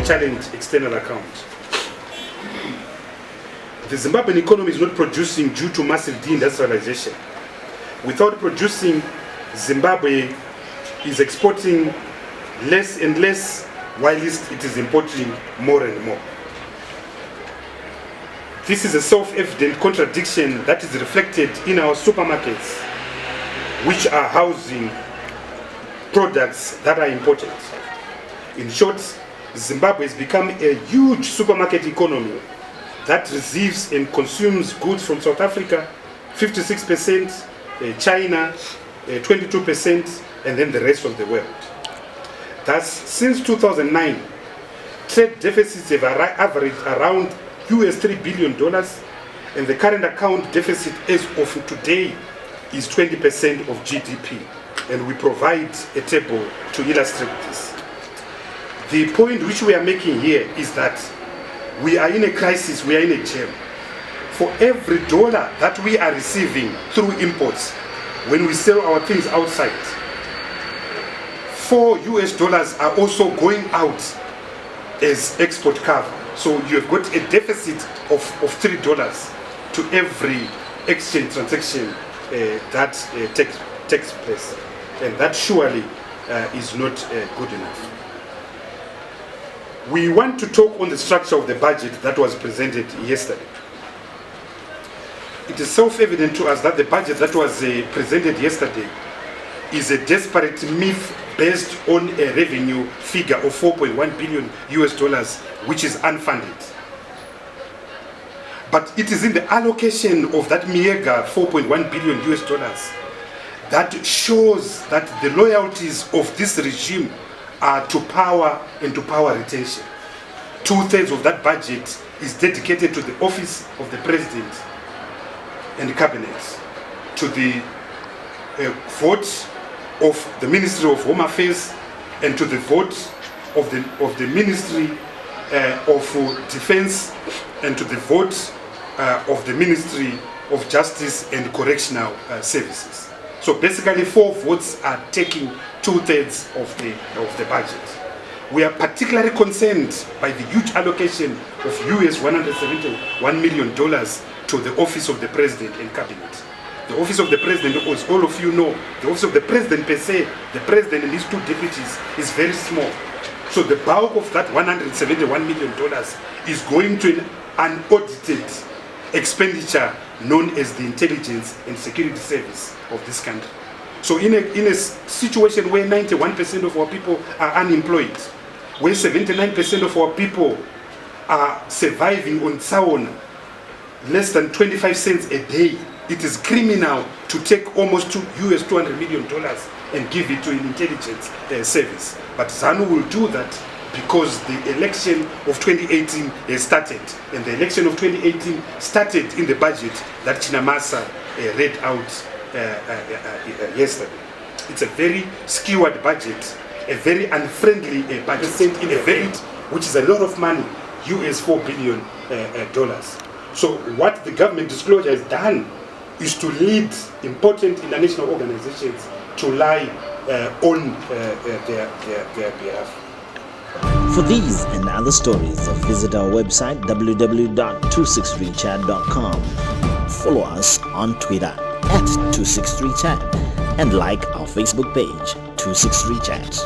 challenge external account. The Zimbabwean economy is not producing due to massive deindustrialization. Without producing, Zimbabwe is exporting less and less, whilst it is importing more and more. This is a self-evident contradiction that is reflected in our supermarkets, which are housing products that are imported. In short, Zimbabwe has become a huge supermarket economy that receives and consumes goods from South Africa, 56%, China, 22%, and then the rest of the world. Thus, since 2009, trade deficits have averaged around $3 billion, and the current account deficit as of today is 20% of GDP. And we provide a table to illustrate this. The point which we are making here is that we are in a crisis, we are in a jam. For every dollar that we are receiving through imports, when we sell our things outside, $4 are also going out as export cover. So you have got a deficit of $3 to every exchange transaction that takes place. And that surely is not good enough. We want to talk on the structure of the budget that was presented yesterday. It is self-evident to us that the budget that was presented yesterday is a desperate myth based on a revenue figure of $4.1 billion, which is unfunded. But it is in the allocation of that meager $4.1 billion that shows that the loyalties of this regime are to power and to power retention. 2/3 of that budget is dedicated to the office of the president and the cabinet, to the vote of the Ministry of Home Affairs, and to the vote of the Ministry of Defense, and to the vote of the Ministry of Justice and Correctional Services. So basically 4 votes are taking 2/3 of the budget. We are particularly concerned by the huge allocation of $171 million to the Office of the President and Cabinet. The Office of the President, as all of you know, the Office of the President per se, the President and his 2 deputies, is very small. So the bulk of that $171 million is going to an unaudited expenditure known as the Intelligence and Security Service of this country. So in a situation where 91% of our people are unemployed, where 79% of our people are surviving on Tsawon, less than 25 cents a day, it is criminal to take almost $200 million and give it to an intelligence service. But Zanu will do that because the election of 2018 has started, and the election of 2018 started in the budget that Chinamasa read out yesterday. It's a very skewered budget, a very unfriendly budget, in a very, which is a lot of money, $4 billion. So what the government disclosure has done is to lead important international organizations to lie on their behalf. For these and other stories, visit our website www.263chat.com. Follow us on Twitter @263chat and like our Facebook page 263chat.